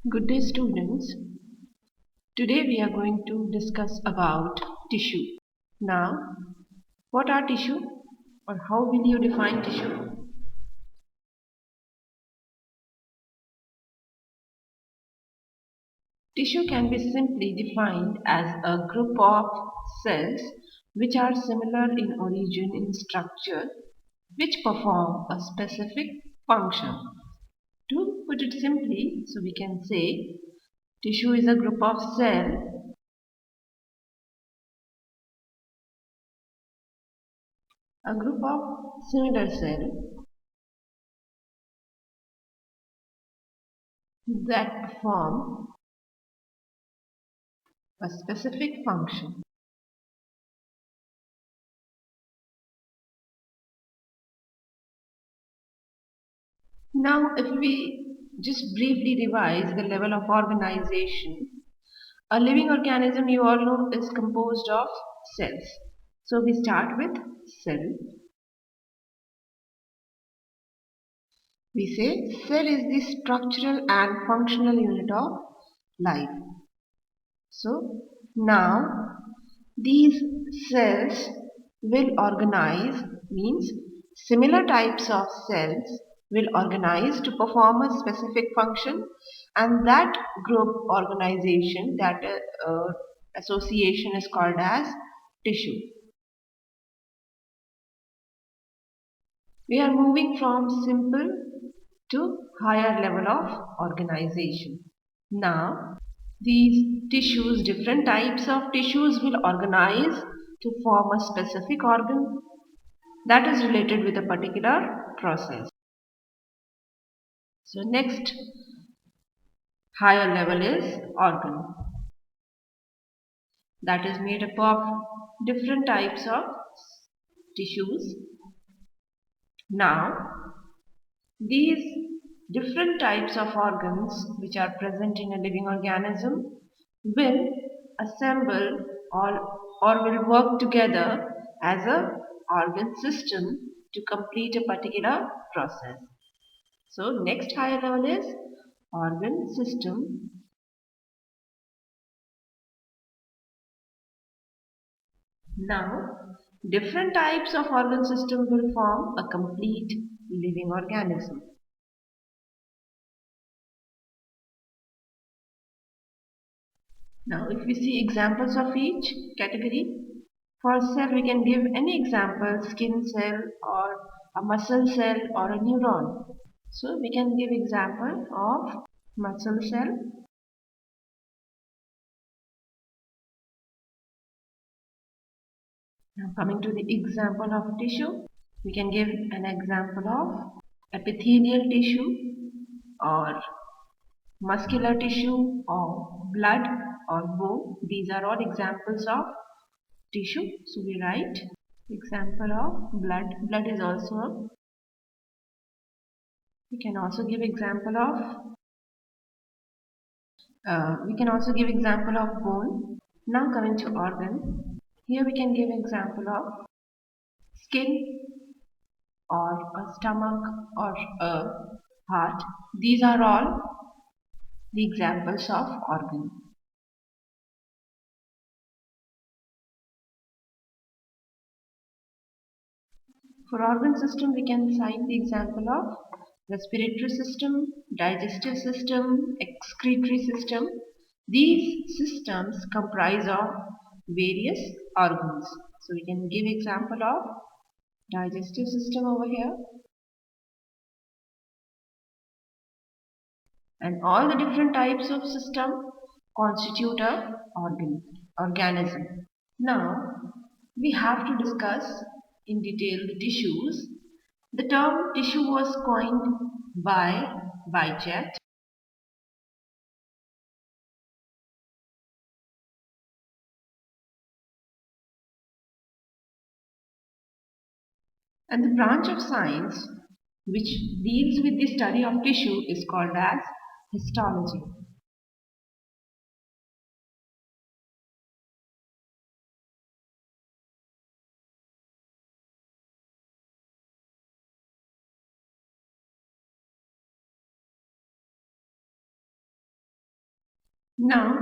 Good day, students. Today we are going to discuss about tissue. Now, what are tissue or how will you define tissue? Tissue can be simply defined as a group of cells which are similar in origin in structure which perform a specific function. To put it simply, so we can say tissue is a group of similar cell that perform a specific function. Now, if we just briefly revise the level of organization, a living organism you all know is composed of cells. So we start with cell. We say cell is the structural and functional unit of life. So now these cells will organize, means similar types of cells will organize to perform a specific function, and that group organization, that association is called as tissue. We are moving from simple to higher level of organization. Now, these tissues, different types of tissues will organize to form a specific organ that is related with a particular process. So next higher level is organ, that is made up of different types of tissues. Now, these different types of organs which are present in a living organism will assemble or will work together as a organ system to complete a particular process. So next higher level is organ system. Now different types of organ system will form a complete living organism. Now, if we see examples of each category, for cell we can give any example, skin cell or a muscle cell or a neuron. So we can give example of muscle cell. Now coming to the example of tissue, we can give an example of epithelial tissue or muscular tissue or blood or bone. These are all examples of tissue. So we write example of blood. Blood is also, we can also give example of bone. Now coming to organ, here we can give example of skin or a stomach or a heart. These are all the examples of organ. For organ system, we can cite the example of respiratory system, digestive system, excretory system. These systems comprise of various organs. So we can give example of digestive system over here. And all the different types of system constitute a organism. Now, we have to discuss in detail the tissues. The term tissue was coined by Weichat, and the branch of science which deals with the study of tissue is called as histology. Now,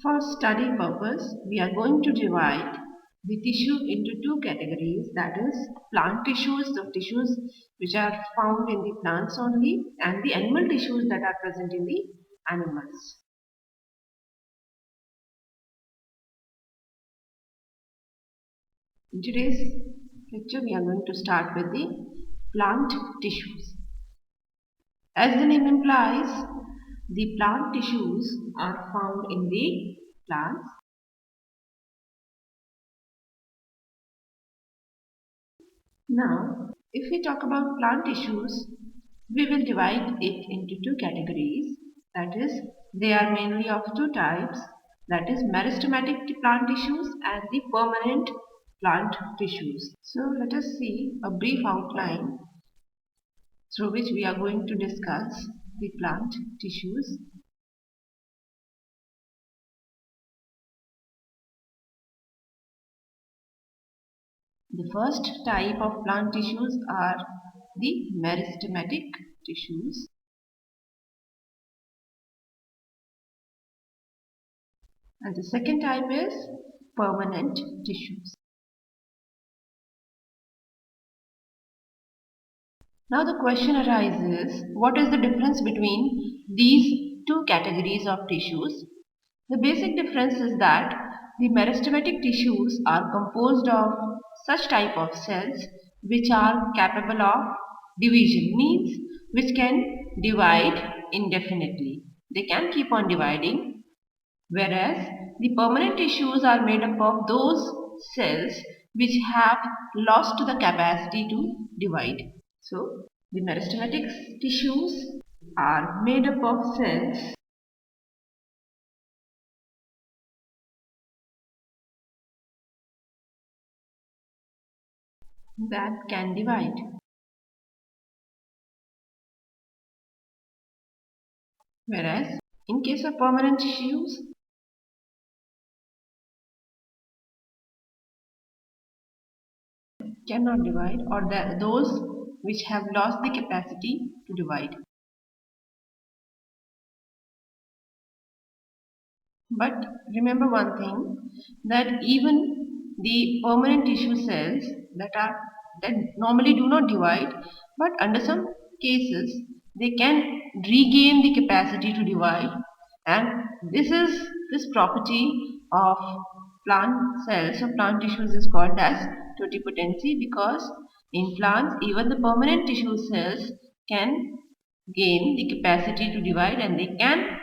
for study purpose, we are going to divide the tissue into two categories, that is plant tissues, the tissues which are found in the plants only, and the animal tissues that are present in the animals. In today's lecture, we are going to start with the plant tissues. As the name implies, the plant tissues are found in the plants. Now, if we talk about plant tissues, we will divide it into two categories. That is, they are mainly of two types. That is meristematic plant tissues and the permanent plant tissues. So let us see a brief outline through which we are going to discuss the plant tissues. The first type of plant tissues are the meristematic tissues. And the second type is permanent tissues. Now the question arises, what is the difference between these two categories of tissues? The basic difference is that the meristematic tissues are composed of such type of cells which are capable of division, means which can divide indefinitely. They can keep on dividing, whereas the permanent tissues are made up of those cells which have lost the capacity to divide. So, the meristematic tissues are made up of cells that can divide, whereas in case of permanent tissues, cannot divide, or those which have lost the capacity to divide. But remember one thing, that even the permanent tissue cells that normally do not divide, but under some cases they can regain the capacity to divide, and this property of plant cells or plant tissues is called as totipotency, because in plants even the permanent tissue cells can gain the capacity to divide, and they can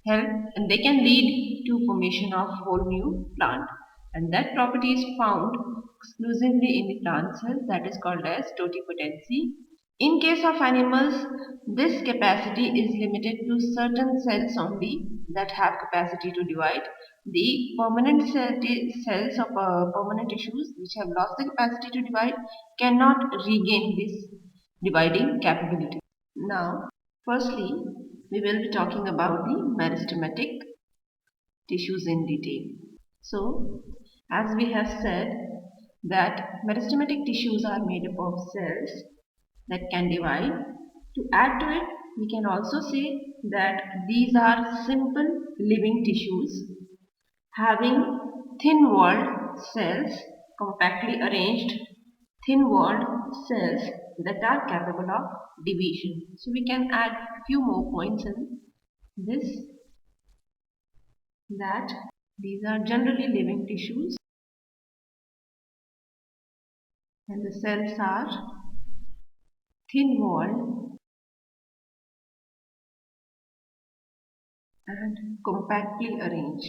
help and they can lead to formation of whole new plant, and that property is found exclusively in the plant cells, that is called as totipotency. In case of animals, this capacity is limited to certain cells only that have capacity to divide. The permanent cells of permanent tissues which have lost the capacity to divide cannot regain this dividing capability. Now, firstly, we will be talking about the meristematic tissues in detail. So, as we have said that meristematic tissues are made up of cells that can divide. To add to it, we can also say that these are simple living tissues having thin-walled cells, compactly arranged thin-walled cells that are capable of division. So we can add few more points in this, that these are generally living tissues and the cells are thin-walled and compactly arranged.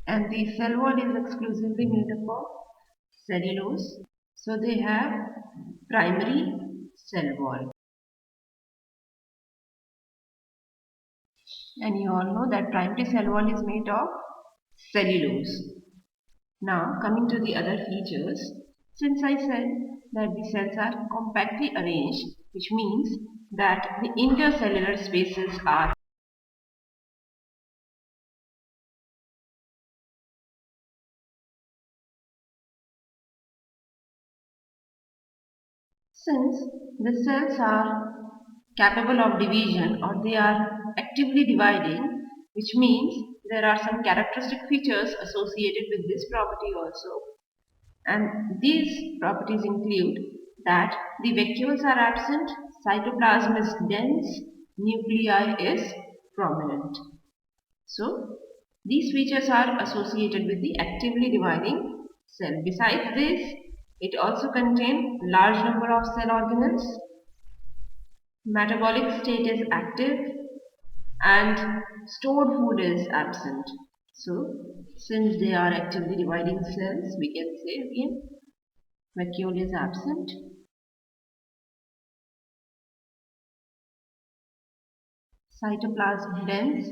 And the cell wall is exclusively made up of cellulose. So they have primary cell wall. And you all know that primary cell wall is made of cellulose. Now coming to the other features, since I said that the cells are compactly arranged, which means that the intercellular spaces are Since the cells are capable of division or they are actively dividing, which means there are some characteristic features associated with this property also. And these properties include that the vacuoles are absent, cytoplasm is dense, nuclei is prominent. So, these features are associated with the actively dividing cell. Besides this, it also contains large number of cell organelles, metabolic state is active, and stored food is absent. So, since they are actively dividing cells, we can say again, vacuole is absent, cytoplasm dense,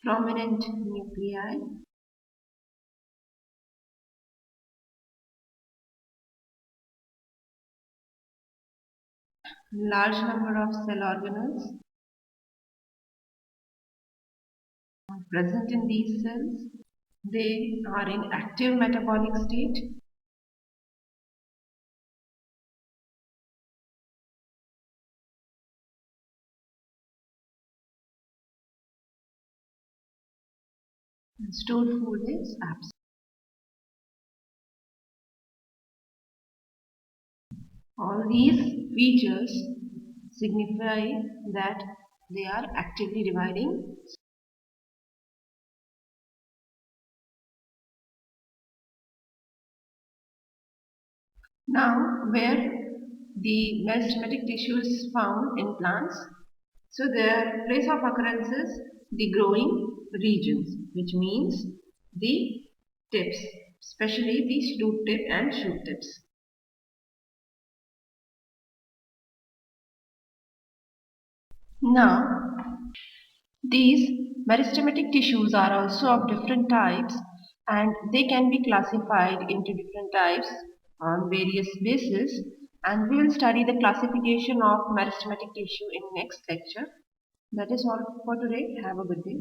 prominent nuclei, large number of cell organelles are present in these cells. They are in active metabolic state. And stored food is absent. All these features signify that they are actively dividing. Now, where the meristematic tissue is found in plants, so their place of occurrence is the growing regions, which means the tips, especially the root tip and shoot tips. Now, these meristematic tissues are also of different types and they can be classified into different types on various bases, and we will study the classification of meristematic tissue in next lecture. That is all for today. Have a good day.